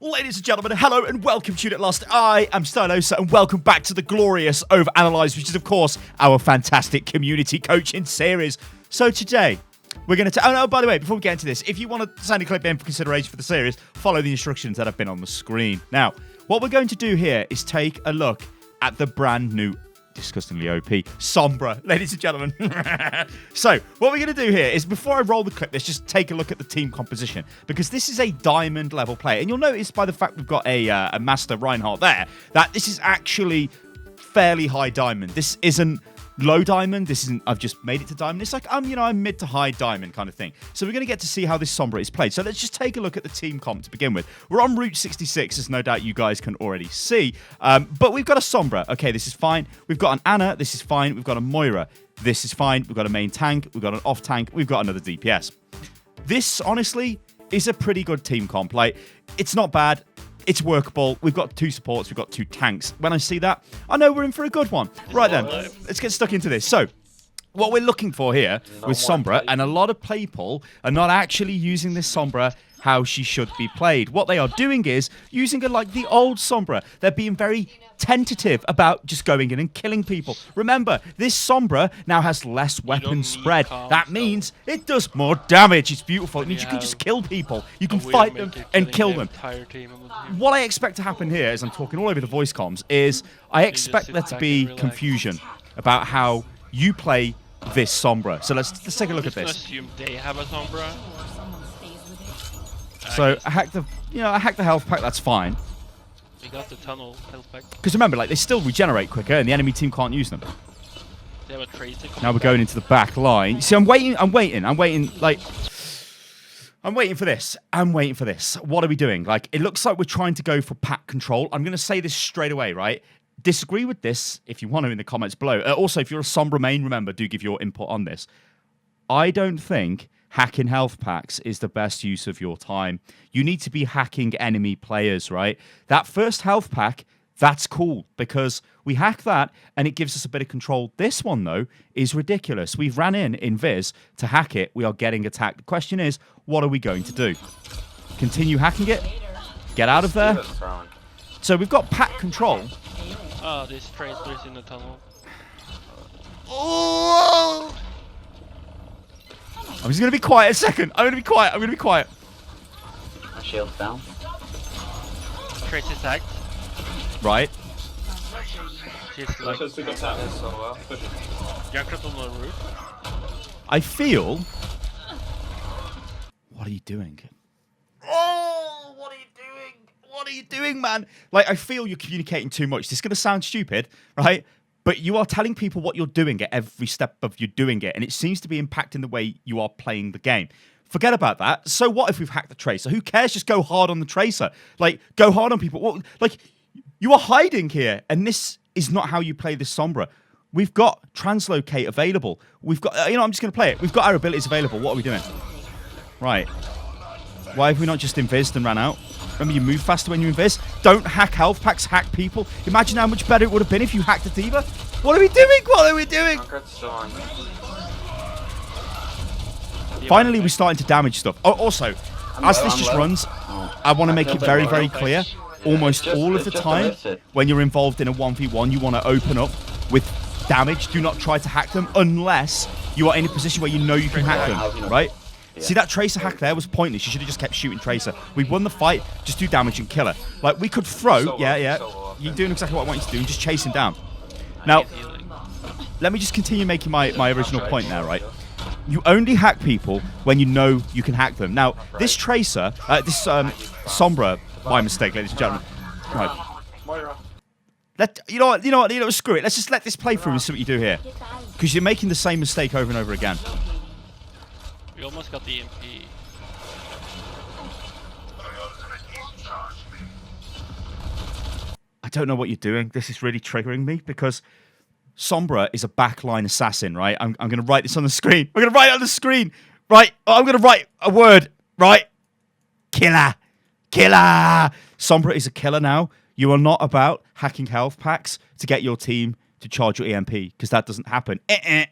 Ladies and gentlemen, hello and welcome to It Lost. I am Stylosa and welcome back to the glorious OverAnalyzed, which is, of course, our fantastic community coaching series. So today, we're going to... Oh, no, by the way, before we get into this, if you want to send a clip in for consideration for the series, follow the instructions that have been on the screen. Now, what we're going to do here is take a look at the brand new, disgustingly OP, Sombra, ladies and gentlemen. So, what we're going to do here is, before I roll the clip, let's just take a look at the team composition, because this is a diamond level player, and you'll notice by the fact we've got a Master Reinhardt there, that this is actually fairly high diamond. This isn't low diamond. This isn't, I've just made it to diamond. It's like, I'm mid to high diamond kind of thing. So we're going to get to see how this Sombra is played. So let's just take a look at the team comp to begin with. We're on Route 66, as no doubt you guys can already see. But we've got a Sombra. Okay, this is fine. We've got an Anna. This is fine. We've got a Moira. This is fine. We've got a main tank. We've got an off tank. We've got another DPS. This, honestly, is a pretty good team comp. Like, it's not bad. It's workable. We've got 2 supports. We've got 2 tanks. When I see that, I know we're in for a good one. Right then, let's get stuck into this. So, what we're looking for here with Sombra, and a lot of people are not actually using this Sombra how she should be played. What they are doing is using her like the old Sombra. They're being very tentative about just going in and killing people. Remember, this Sombra now has less weapon spread. That means it does more damage. It's beautiful. It means you can just kill people. You can fight them and kill them. What I expect to happen here, as I'm talking all over the voice comms, is I expect there to be confusion about how you play this Sombra. So let's take a look at this. Assume they have a Sombra. So I hacked the health pack. That's fine. We got the tunnel health pack. Because remember, like, they still regenerate quicker, and the enemy team can't use them. They have a tracer. Now we're going into the back line. See, I'm waiting for this. What are we doing? Like, it looks like we're trying to go for pack control. I'm going to say this straight away, right? Disagree with this if you want to in the comments below. Also, if you're a Sombra main, remember, do give your input on this. I don't think hacking health packs is the best use of your time. You need to be hacking enemy players, right? That first health pack, that's cool because we hack that and it gives us a bit of control. This one, though, is ridiculous. We've ran in Viz to hack it. We are getting attacked. The question is, what are we going to do? Continue hacking it? Get out of there? So we've got pack control. Oh, there's tracers in the tunnel. Oh! I'm just going to be quiet a second. I'm going to be quiet. My shield's down. Tracer's hacked. Right. She's like... Junkrat on the roof. I feel... What are you doing? Oh, what are you doing? What are you doing, man? Like, I feel you're communicating too much. This is going to sound stupid, right? But you are telling people what you're doing at every step of you doing it, and it seems to be impacting the way you are playing the game. Forget about that. So what if we've hacked the tracer? Who cares? Just go hard on the tracer. Like, go hard on people. Well, like, you are hiding here, and this is not how you play this Sombra. We've got translocate available. We've got, I'm just going to play it. We've got our abilities available. What are we doing? Right. Why have we not just invised and ran out? Remember, you move faster when you invis. Don't hack health packs, hack people. Imagine how much better it would have been if you hacked a D.Va. What are we doing? What are we doing? Finally, we're starting to damage stuff. Oh, also, as this just runs, I want to make it very, very clear. Almost all of the time, when you're involved in a 1v1, you want to open up with damage. Do not try to hack them unless you are in a position where you know you can hack them, right? Yeah. See, that Tracer hack there was pointless. You should have just kept shooting Tracer. We won the fight. Just do damage and kill her. Like, we could throw. You're doing exactly what I want you to do and just chase him down. Now, let me just continue making my original point now, right? You only hack people when you know you can hack them. Now, this Tracer, Sombra, by mistake, ladies and gentlemen. Right. You know what? Screw it. Let's just let this play through and see what you do here. Because you're making the same mistake over and over again. We almost got the EMP. I don't know what you're doing. This is really triggering me because Sombra is a backline assassin, right? I'm going to write this on the screen. I'm going to write it on the screen, right? I'm going to write a word, right? Killer. Killer. Sombra is a killer now. You are not about hacking health packs to get your team to charge your EMP because that doesn't happen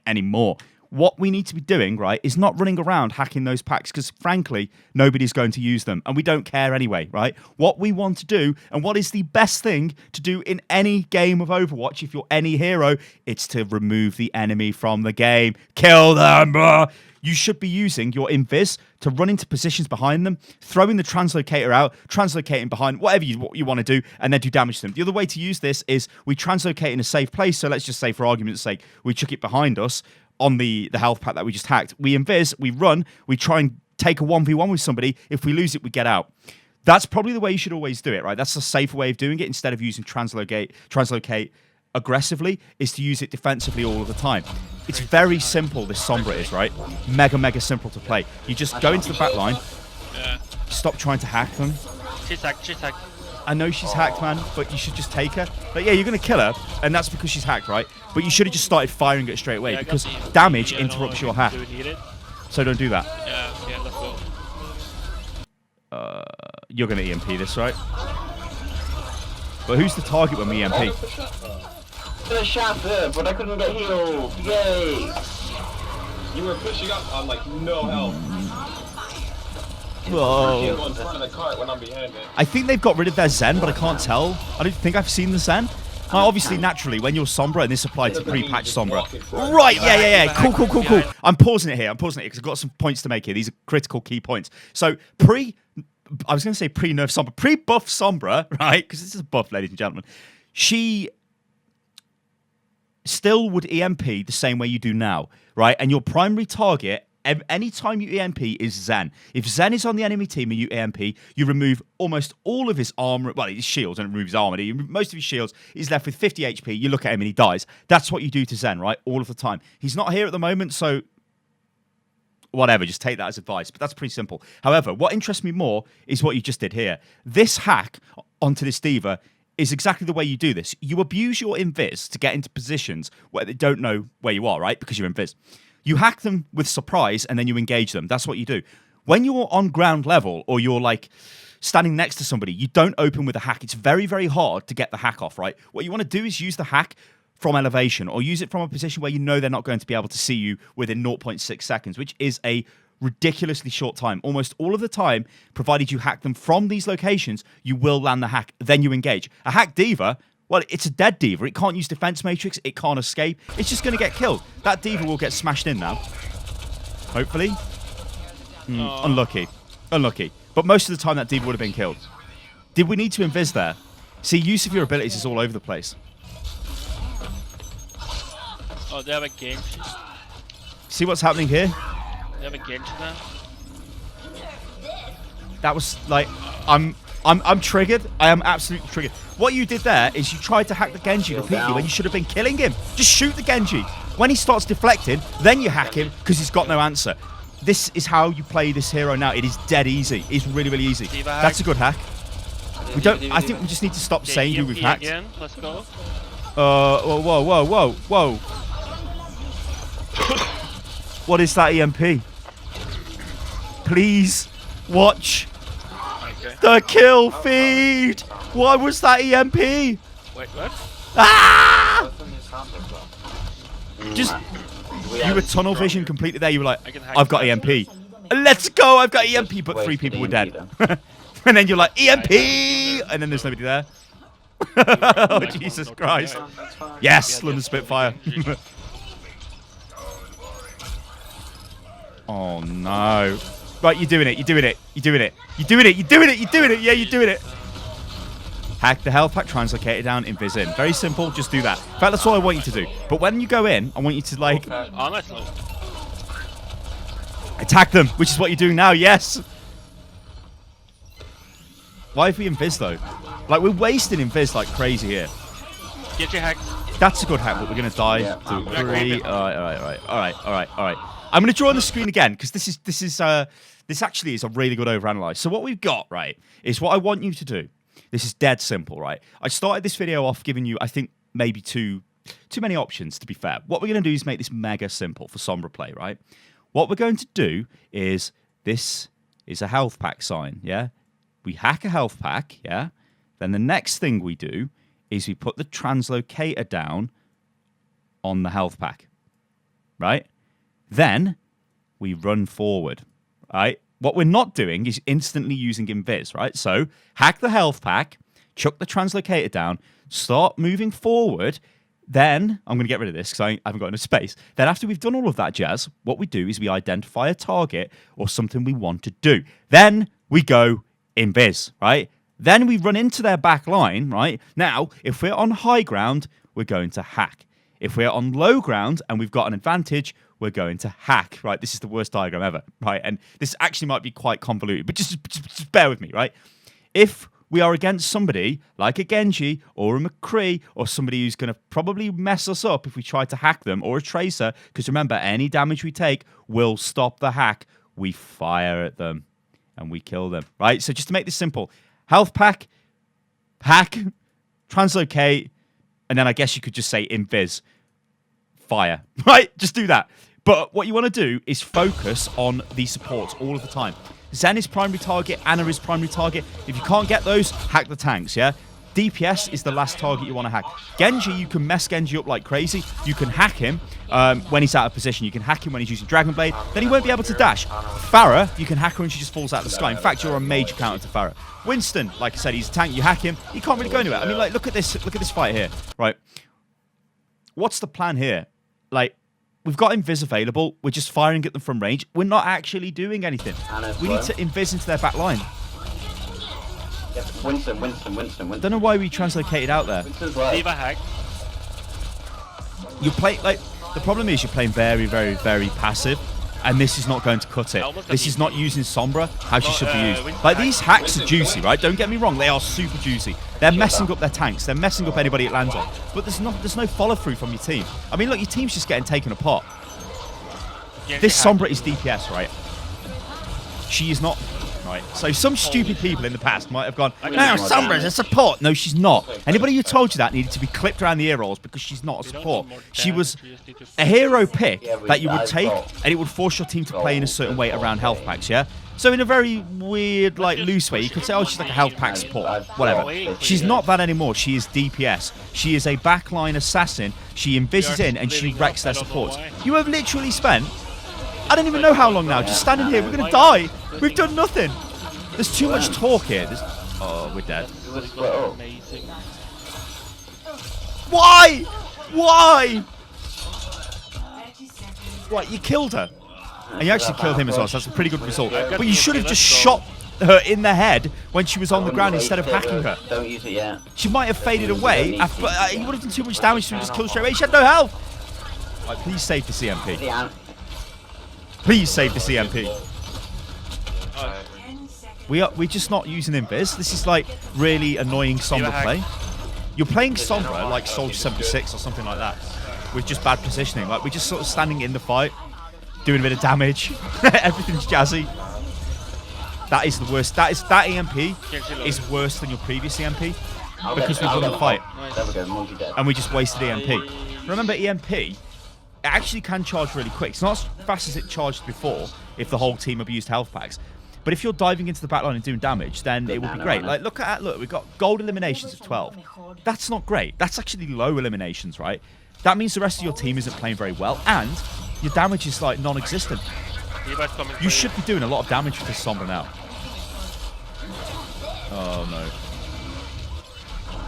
anymore. What we need to be doing, right, is not running around hacking those packs because, frankly, nobody's going to use them and we don't care anyway, right? What we want to do and what is the best thing to do in any game of Overwatch, if you're any hero, it's to remove the enemy from the game. Kill them, bro. You should be using your invis to run into positions behind them, throwing the translocator out, translocating behind, whatever you want to do, and then do damage to them. The other way to use this is we translocate in a safe place. So let's just say, for argument's sake, we chuck it behind us on the health pack that we just hacked. We invis, we run, we try and take a 1v1 with somebody. If we lose it, we get out. That's probably the way you should always do it, right? That's a safer way of doing it instead of using translocate aggressively, is to use it defensively all of the time. It's very simple, this Sombra is, right? Mega simple to play. You just go into the back line, stop trying to hack them. She's hacked. I know she's hacked, man, but you should just take her. But yeah, you're going to kill her, and that's because she's hacked, right? But you should have just started firing it straight away because damage interrupts your hack. Do we need it? So don't do that. Yeah, let's go. You're going to EMP this, right? But who's the target when we EMP? I shot her, but I couldn't get healed. Yay! You were pushing up on like no health. Whoa. You can't go in front of the cart when I'm behind it. I think they've got rid of their Zen, but I can't tell. I don't think I've seen the Zen. Obviously, naturally, when you're Sombra, and this applied to pre-patch Sombra. Right, yeah. Cool. I'm pausing it here because I've got some points to make here. These are critical key points. So, I was going to say pre-nerf Sombra. Pre-buff Sombra, right? Because this is a buff, ladies and gentlemen. She still would EMP the same way you do now, right? And your primary target, anytime you EMP, is Zen. If Zen is on the enemy team and you EMP, you remove almost all of his armor, well, his shields, and remove his armor. You remove most of his shields. He's left with 50 HP. You look at him and he dies. That's what you do to Zen, right? All of the time. He's not here at the moment, so whatever, just take that as advice. But that's pretty simple. However, what interests me more is what you just did here. This hack onto this diva is exactly the way you do this. You abuse your invis to get into positions where they don't know where you are, right? Because you're invis. You hack them with surprise and then you engage them. That's what you do. When you're on ground level or you're like standing next to somebody, you don't open with a hack. It's very hard to get the hack off, right? What you want to do is use the hack from elevation or use it from a position where you know they're not going to be able to see you within 0.6 seconds, which is a ridiculously short time. Almost all of the time, provided you hack them from these locations, you will land the hack. Then you engage. A hack diva, well, it's a dead diva. It can't use defense matrix. It can't escape. It's just going to get killed. That diva will get smashed in now. Hopefully. Unlucky. But most of the time, that diva would have been killed. Did we need to invis there? See, use of your abilities is all over the place. Oh, they have a game. See what's happening here? They have a game to them. That was like, I'm triggered. I am absolutely triggered. What you did there is you tried to hack the Genji repeatedly when you should have been killing him. Just shoot the Genji. When he starts deflecting, then you hack him because he's got no answer. This is how you play this hero now. It is dead easy. It's really easy. That's a good hack. We don't. I think we just need to stop saying who we've hacked. Again. Let's go. Whoa. What is that EMP? Please watch the kill feed. What was that EMP? Wait, what? Ah! Just you were tunnel vision completely there. You were like, I've got EMP. Let's go. I've got EMP, but 3 people were dead. And then you're like EMP, and then there's nobody there. Oh Jesus Christ! Yes, London Spitfire. Oh no! Right, you're doing it. Yeah, you're doing it. Hack the health pack, translocate it down, invis in. Very simple. Just do that. In fact, that's all I want you to do. But when you go in, I want you to like attack them, which is what you're doing now. Yes. Why have we invis though? Like we're wasting invis like crazy here. Get your hack. That's a good hack, but we're gonna die. Yeah. 2, 3. All right. I'm gonna draw on the screen again because this actually is a really good overanalyze. So what we've got, right, is what I want you to do. This is dead simple, right? I started this video off giving you, I think, maybe too many options, to be fair. What we're going to do is make this mega simple for Sombra play, right? What we're going to do is, this is a health pack sign, yeah? We hack a health pack, yeah? Then the next thing we do is we put the translocator down on the health pack, right? Then we run forward, right? What we're not doing is instantly using invis, right? So hack the health pack, chuck the translocator down, start moving forward. Then I'm going to get rid of this because I haven't got enough space. Then after we've done all of that jazz, what we do is we identify a target or something we want to do. Then we go invis, right? Then we run into their back line, right? Now, if we're on high ground, we're going to hack. If we're on low ground and we've got an advantage, we're going to hack, right? This is the worst diagram ever, right? And this actually might be quite convoluted, but just bear with me, right? If we are against somebody like a Genji or a McCree or somebody who's going to probably mess us up if we try to hack them, or a Tracer, because remember, any damage we take will stop the hack. We fire at them and we kill them, right? So just to make this simple, health pack, hack, translocate, and then I guess you could just say invis, fire, right? Just do that. But what you want to do is focus on these supports all of the time. Zen is primary target, Ana is primary target. If you can't get those, hack the tanks, yeah? DPS is the last target you want to hack. Genji, you can mess Genji up like crazy. You can hack him when he's out of position. You can hack him when he's using Dragon Blade. Then he won't be able to dash. Pharah, you can hack her when she just falls out of the sky. In fact, you're a major counter to Pharah. Winston, like I said, he's a tank. You hack him, he can't really go anywhere. I mean, like, look at this fight here, right? What's the plan here? Like, we've got invis available. We're just firing at them from range. We're not actually doing anything. We need to invis into their back line. Yep, Winston. Don't know why we translocated out there. Leave a hack. You play, like, the problem is you're playing very, very, very passive, and this is not going to cut it. This is not using Sombra how she should be used. Like, these hacks are juicy, right? Don't get me wrong, they are super juicy. They're messing up their tanks. They're messing up anybody it lands on. But there's no follow-through from your team. I mean, look, your team's just getting taken apart. This Sombra is DPS, right? She is not, right? So some stupid people in the past might have gone, no, Sombra's a support. No, she's not. Anybody who told you that needed to be clipped around the ear rolls because she's not a support. She was a hero pick that you would take, and it would force your team to play in a certain way around health packs, yeah? So in a very weird, like, loose way, you could say, oh, she's like a health pack support, whatever. She's not that anymore. She is DPS. She is a backline assassin. She invises in and she wrecks their supports. You have literally spent, I don't even know how long now, just standing here. We're going to die. We've done nothing. There's too much talk here. Oh, we're dead. Amazing. Why? Why? Right, you killed her. And you actually killed him as well, so that's a pretty good result. But you should have just shot her in the head when she was on the ground instead of hacking her. Don't use it yet. She might have faded away, but you would have done too much damage to her and just killed straight away. She had no health. Right, please save the CMP. Please save the CMP. We're just not using invis. This is like really annoying Sombra play. You're playing Sombra like Soldier 76 or something like that, with just bad positioning. Like, we're just sort of standing in the fight, doing a bit of damage. Everything's jazzy. That is the worst. That EMP is worse than your previous EMP because we've won the fight. And we just wasted EMP. Remember, EMP, it actually can charge really quick. It's not as fast as it charged before if the whole team abused health packs. But if you're diving into the backline and doing damage, then it will be great. Like, look, we've got gold eliminations of 12. That's not great. That's actually low eliminations, right? That means the rest of your team isn't playing very well, and your damage is like non-existent. You should be doing a lot of damage with this Sombra now. Oh no.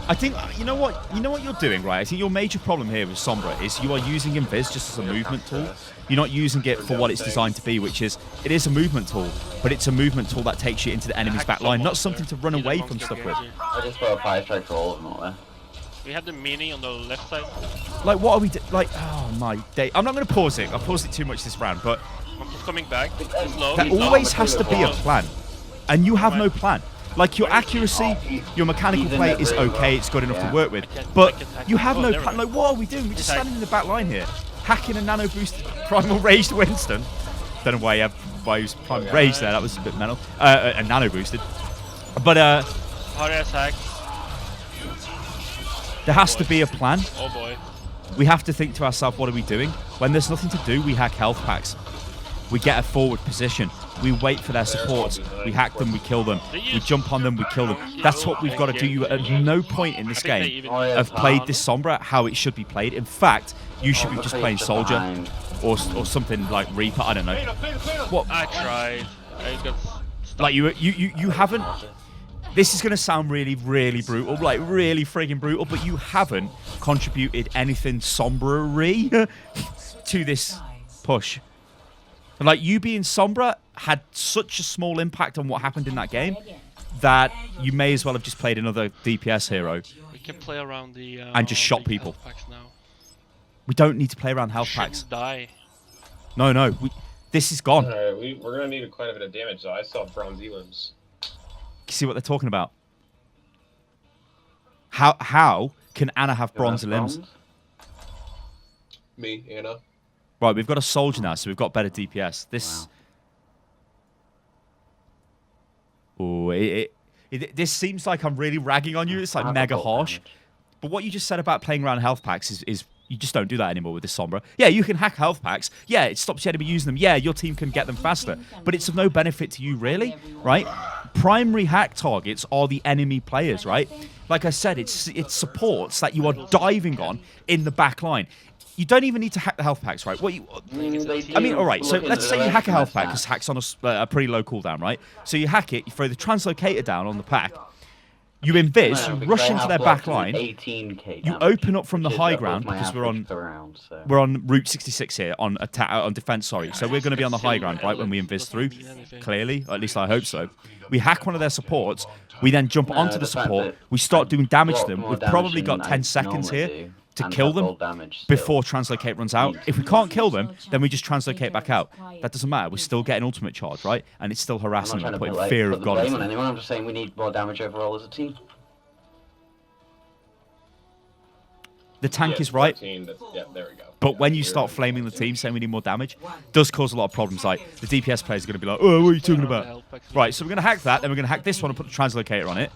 I think, you know what you're doing, right? I think your major problem here with Sombra is you are using Invis just as a movement tool. You're not using it for what it's designed to be, which is, it is a movement tool, but it's a movement tool that takes you into the enemy's back line, not something to run away from stuff with. I just put a fire strike for all of them out there. We have the mini on the left side. Like, what are we like, oh my day. I'm not going to pause it. I've paused it too much this round, but I'm just coming back. It's low. there always has to be a plan, and you have no plan. Like, your accuracy, your mechanical play is okay, it's good enough to work with, but you have no plan. Like, what are we doing? We're just standing in the back line here, hacking a nano boosted primal raged Winston. Don't know why he was primal raged there, that was a bit mental. A nano boosted. But, Hard ass hack. there has to be a plan. Oh boy. We have to think to ourselves, what are we doing? When there's nothing to do, we hack health packs. We get a forward position. We wait for their supports. We hack them, we kill them. We jump on them, we kill them. That's what we've got to do. You at no point in this game have played this Sombra how it should be played. In fact, you should be just playing Soldier or something like Reaper. I don't know. What? I tried. I got stuck. Like you haven't. This is going to sound really, really brutal, like really friggin' brutal, but you haven't contributed anything Sombra-y to this push. Like, you being Sombra had such a small impact on what happened in that game that you may as well have just played another DPS hero. We can play around the and just shot people. health packs now. We don't need to play around health Shouldn't packs. Die. No. This is gone. Alright, we're gonna need quite a bit of damage, though. I saw bronze elims. You see what they're talking about? How can Anna have bronze limbs? Me, Anna. Right, we've got a soldier now, so we've got better DPS. This... Wow. Oh, this seems like I'm really ragging on you. It's like mega harsh. But what you just said about playing around health packs is you just don't do that anymore with this Sombra. Yeah, you can hack health packs. Yeah, it stops the enemy using them. Yeah, your team can get them faster. But it's of no benefit to you, really, right? Primary hack targets are the enemy players, right? Like I said, it's supports that you are diving on in the back line. You don't even need to hack the health packs, right? I mean, all right, so let's say you hack a health pack because hack's on a pretty low cooldown, right? So you hack it, you throw the translocator down on the pack, you invis, you rush into their back line, you open up from the high ground because we're on Route 66 here, on defense, sorry. So we're going to be on the high ground, right, when we invis through, clearly, or at least I hope so. We hack one of their supports, we then jump onto the support, we start doing damage to them. We've probably got 10 seconds here to kill them before translocate runs out. If we can't kill them, then we just translocate back out. That doesn't matter. We're still getting ultimate charge, right? And it's still harassing them, putting fear of God into them. I'm just saying we need more damage overall as a team. The tank is right. Yeah, there we go. But when you start flaming the team, saying we need more damage, does cause a lot of problems. Like, the DPS players are going to be like, oh, what are you talking about? Right, so we're going to hack that, then we're going to hack this one and put the translocator on it.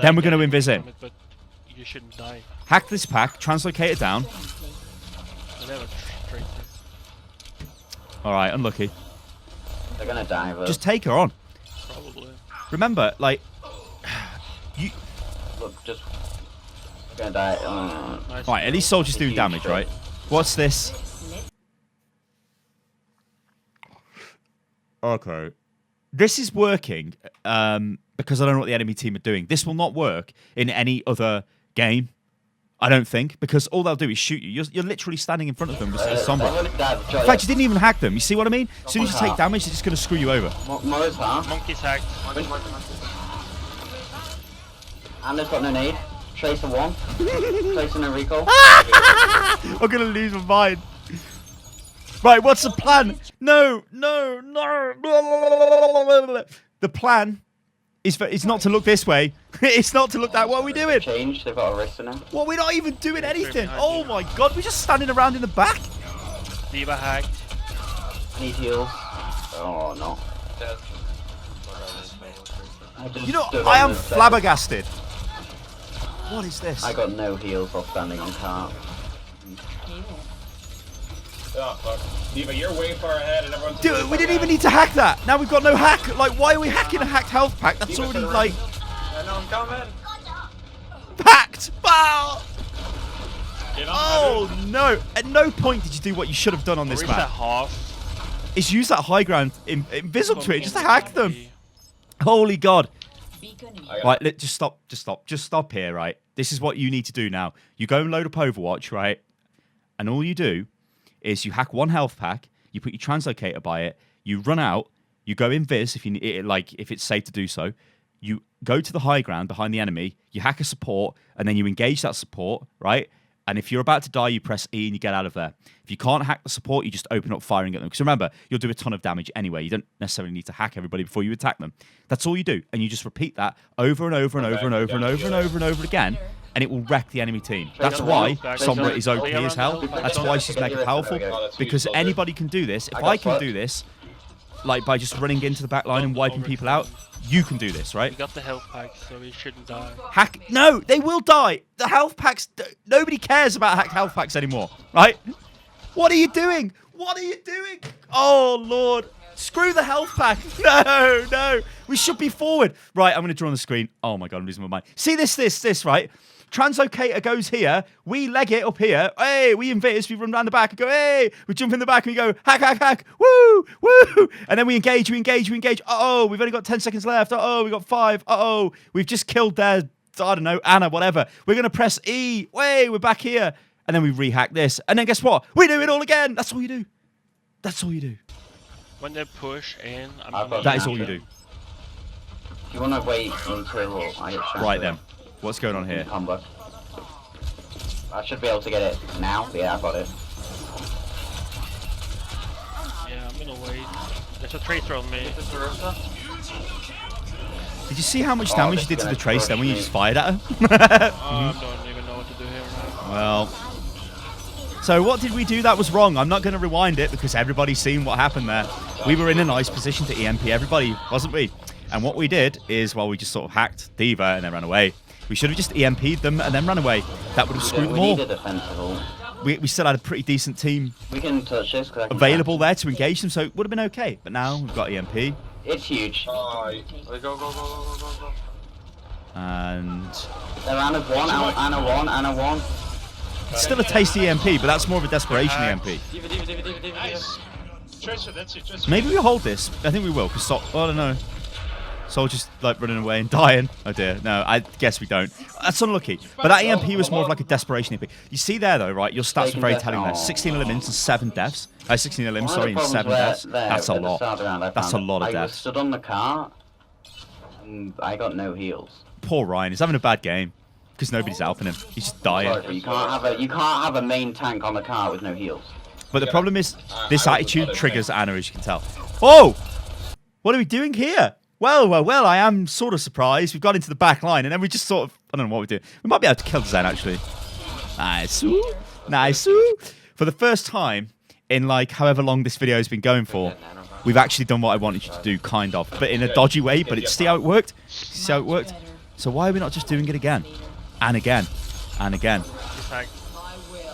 Then we're going to invis in. But you shouldn't die. Hack this pack, translocate it down. Alright, unlucky. They're gonna die, though. Just take her on. Probably. Remember, like... you. Look, just... gonna die. Nice. Right, at least soldiers doing damage, right? What's this? Okay. This is working because I don't know what the enemy team are doing. This will not work in any other game, I don't think, because all they'll do is shoot you. You're literally standing in front of them with Sombra. In fact, you didn't even hack them. You see what I mean? As soon as you take damage, they're just going to screw you over. Monkey's hacked. And they've got no nade. Tracer 1. Tracer no recall. I'm going to lose my mind. Right, what's the plan? No. The plan is not to look this way. It's not to look that. What are we doing? Changed. They've got a wrist now. Well, we're not even doing anything. Oh my god, we're just standing around in the back. Diva hacked. I need heals. Oh no. You know, I am flabbergasted. What is this? I got no heals while standing on cart. Oh, fuck. Diva, you're way far ahead and everyone's... Dude, we didn't even need to hack that. Now we've got no hack. Like, why are we hacking a hacked health pack? That's already, like... I know, I'm coming. Hacked! Bow! Oh, no. At no point did you do what you should have done on this map. Is use that high ground invisible to it, just to hack them. Holy God. Right, just stop here, right? This is what you need to do now. You go and load up Overwatch, right? And all you do is you hack one health pack, you put your translocator by it, you run out, you go invis if you need, like if it's safe to do so. You go to the high ground behind the enemy, you hack a support, and then you engage that support, right? And if you're about to die, you press E and you get out of there. If you can't hack the support, you just open up firing at them. Because remember, you'll do a ton of damage anyway. You don't necessarily need to hack everybody before you attack them. That's all you do. And you just repeat that over and over and over and over and over and over and over again, and it will wreck the enemy team. That's why Sombra is OP as hell. That's why she's mega powerful. Because anybody can do this. If I can do this, like by just running into the back line and wiping people out, you can do this, right? We got the health pack, so we shouldn't die. Hack? No, they will die. The health packs. Nobody cares about hacked health packs anymore, right? What are you doing? What are you doing? Oh, Lord. Screw the health pack. No, no. We should be forward. Right, I'm going to draw on the screen. Oh, my God, I'm losing my mind. See this, right? Translocator goes here. We leg it up here. Hey, we invis. We run around the back and go, hey. We jump in the back and we go, hack, hack, hack. Woo, woo. And then we engage. Uh-oh, we've only got 10 seconds left. Uh-oh, we got 5. Uh-oh, we've just killed their, I don't know, Anna, whatever. We're going to press E. Way, we're back here. And then we rehack this. And then guess what? We do it all again. That's all you do. That's all you do. When they push in, That is all you do. Do you want to wait until I get shot? Right then. What's going on here? Combo. I should be able to get it now. Yeah, I got it. Yeah, I'm gonna wait. There's a tracer on me. Did you see how much damage you did to the trace then when you just fired at her? I don't even know what to do here now. Well, so what did we do that was wrong? I'm not going to rewind it because everybody's seen what happened there. We were in a nice position to EMP everybody, wasn't we? And what we did is, well, we just sort of hacked D.Va and then ran away. We should have just EMP'd them and then ran away. That would have screwed them all. We need a defensive ult. We still had a pretty decent team We can touch this because I can available there to engage them, so it would have been okay. But now we've got EMP. It's huge. Go. And They're Anna's 1, Anna 1, Anna 1. it's still a tasty EMP, but that's more of a desperation EMP. Nice. Tracer, that's it. Tracer. Maybe we hold this. I think we will, because I don't know. Soldiers like running away and dying. Oh dear. No, I guess we don't. That's unlucky. But that EMP was more of like a desperation EMP. You see there though, right? Your stats are very telling there. 16 elims and 7 deaths. 16 elims, sorry, and 7 deaths. That's a lot. That's a lot of I was deaths. stood on the cart and I got no heals. Poor Ryan. He's having a bad game because nobody's helping him. He's just dying. Sorry, you can't have a main tank on the cart with no heals. But the problem is, this attitude triggers Anna, as you can tell. Oh! What are we doing here? Well, I am sort of surprised. We've got into the back line, and then we just sort of... I don't know what we do. We might be able to kill the Zen, actually. Nice. Nice. For the first time in, like, however long this video has been going for, we've actually done what I wanted you to do, kind of. But in a dodgy way, but see how it worked? See how it worked? So why are we not just doing it again? And again. And again. He's hacked.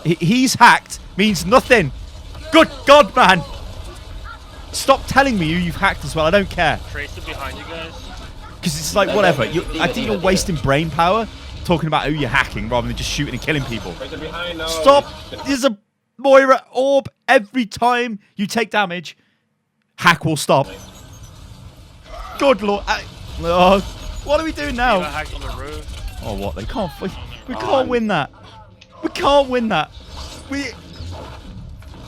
He's hacked means nothing. Good God, man. Stop telling me you've hacked as well. I don't care. Tracer behind you guys. Because it's like, whatever. I think you're wasting brain power talking about who you're hacking rather than just shooting and killing people. Tracer behind, no. Stop. There's a Moira orb every time you take damage. Hack will stop. Good Lord. Oh, what are we doing now? D.Va hacked on the roof. Oh, what? They can't. We can't win that. We can't win that.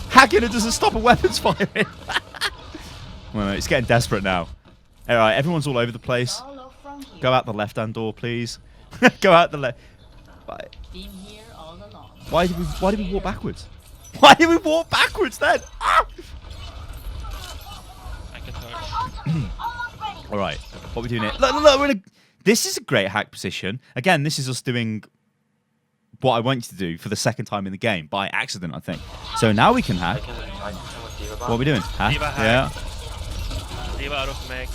Hacking it doesn't stop a weapons firing. Well, it's getting desperate now. All right, everyone's all over the place. Go out the left-hand door, please. Go out the left. Why did we walk backwards? Why did we walk backwards then? Ah! I can touch. All right, what are we doing here? Look, we're in a... This is a great hack position. Again, this is us doing what I want you to do for the second time in the game by accident, I think. So now we can hack. What are we doing? Hack? D.Va hack. Yeah. D.Va out of mech.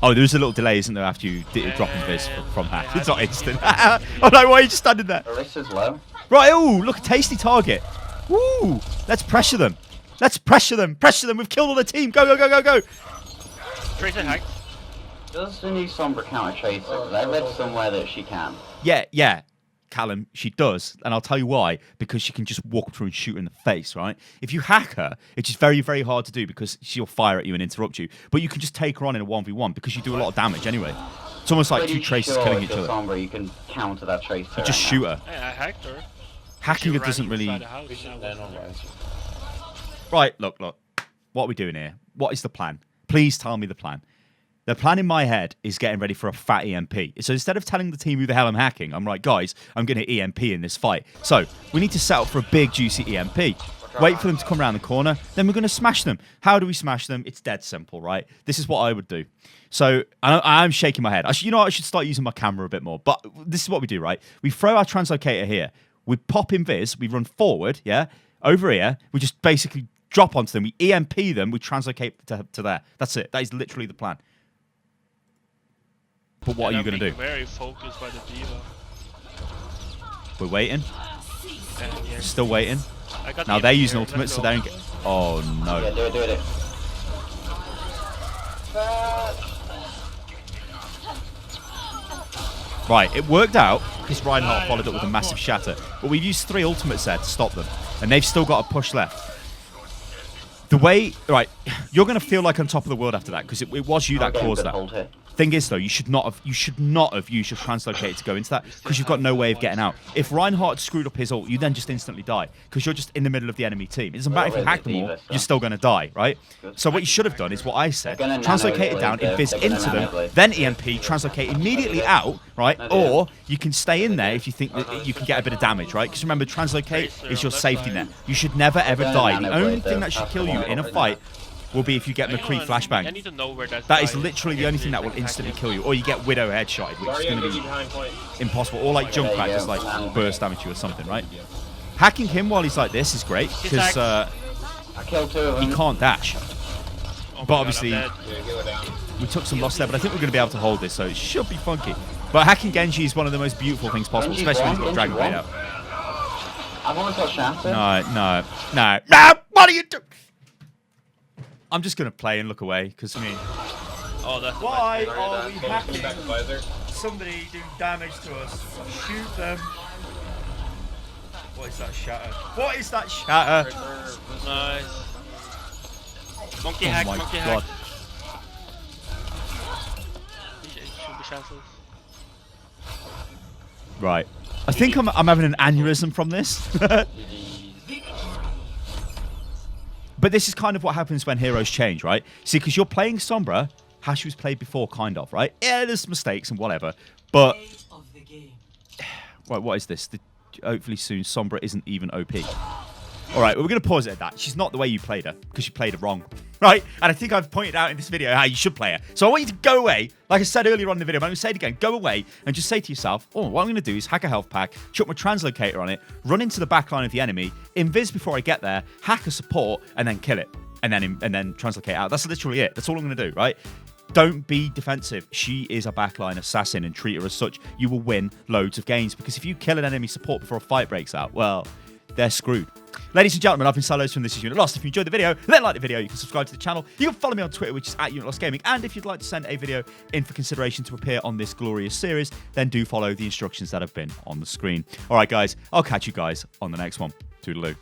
Oh, there's a little delay, isn't there, after you drop in this from hack? It's not instant. Oh no, why are you just standing there? Marissa's low. Right, oh, look, a tasty target. Woo! Let's pressure them. Let's pressure them. Pressure them. We've killed all the team. Go, go, go, go, go. Tracer hacked. Does the new Sombra counter Tracer? 'Cause I read somewhere that she can. Yeah. Callum, she does, and I'll tell you why. Because she can just walk through and shoot her in the face, right? If you hack her, it's just very, very hard to do because she'll fire at you and interrupt you. But you can just take her on in a 1v1 because you do a lot of damage anyway. It's almost like two Tracers killing each other. Sombra, you can counter that Tracer. You just shoot her. Hey, I hacked her. Hacking her She doesn't ran really... inside the house, and I was fine. Right, look. What are we doing here? What is the plan? Please tell me the plan. The plan in my head is getting ready for a fat EMP. So instead of telling the team who the hell I'm hacking, I'm like, guys, I'm going to EMP in this fight. So we need to set up for a big, juicy EMP. Wait for them to come around the corner. Then we're going to smash them. How do we smash them? It's dead simple, right? This is what I would do. So I'm shaking my head. I should start using my camera a bit more. But this is what we do, right? We throw our translocator here. We pop invis. We run forward, yeah? Over here. We just basically drop onto them. We EMP them. We translocate to there. That's it. That is literally the plan. But what are you going to do? Very focused by the D.Va. We're waiting. And yeah, Still waiting. I got Now the they're MP using here. ultimates, so Let's they go. don't get... Oh, no. Yeah, do it. Right, it worked out because Reinhardt followed up with a massive shatter. But we've used 3 ultimates there to stop them. And they've still got a push left. The way... Right, you're going to feel like on top of the world after that because it was you that caused that. Thing is, though, you should not have used your translocator to go into that because you've got no way of getting out. If Reinhardt screwed up his ult, you then just instantly die because you're just in the middle of the enemy team. It doesn't matter if you hack them all, you're still going to die, right? So what you should have done is what I said: translocate it down, invis into them, then EMP, translocate immediately out, right? Or you can stay in there if you think that you can get a bit of damage, right? Because remember, translocate is your safety net. You should never ever die. The only thing that should kill you in a fight will be if you get McCree I flashbang. need to know where that That is literally the only thing that will instantly kill you. Or you get Widow headshotted, which is going to be behind point. impossible. Or like Junkrat just like burst damage you or something, right? Hacking him while he's like this is great because I killed 2 of them. he can't dash. Oh my But obviously, God, Yeah, get it down. we took some loss there, but I think we're going to be able to hold this, so it should be funky. But hacking Genji is one of the most beautiful things possible, Genji's especially when he's got wrong, Dragon Blade Genji's out. I've only got Shatter. No! What are you doing? I'm just going to play and look away, because, I mean... Oh, that's Why the are we hacking Back visor. somebody doing damage to us? Shoot them. What is that shatter? What is that shatter? Nice. Monkey Oh hack, my monkey god. hack. Should be chances. Right. I think I'm having an aneurysm from this. But this is kind of what happens when heroes change, right? See, because you're playing Sombra, how she was played before, kind of, right? Yeah, there's mistakes and whatever. But... Right, what is this? Hopefully soon, Sombra isn't even OP. All right, well, we're going to pause it at that. She's not the way you played her, because you played her wrong, right? And I think I've pointed out in this video how you should play her. So I want you to go away, like I said earlier on in the video, but I'm going to say it again. Go away and just say to yourself, oh, what I'm going to do is hack a health pack, chuck my translocator on it, run into the back line of the enemy, invis before I get there, hack a support, and then kill it. And then translocate out. That's literally it. That's all I'm going to do, right? Don't be defensive. She is a backline assassin and treat her as such. You will win loads of games because if you kill an enemy support before a fight breaks out, well, they're screwed. Ladies and gentlemen, I've been Stylosa from This Is Unit Lost. If you enjoyed the video, then like the video. You can subscribe to the channel. You can follow me on Twitter, which is @UnitLostGaming. And if you'd like to send a video in for consideration to appear on this glorious series, then do follow the instructions that have been on the screen. All right, guys, I'll catch you guys on the next one. Toodaloo.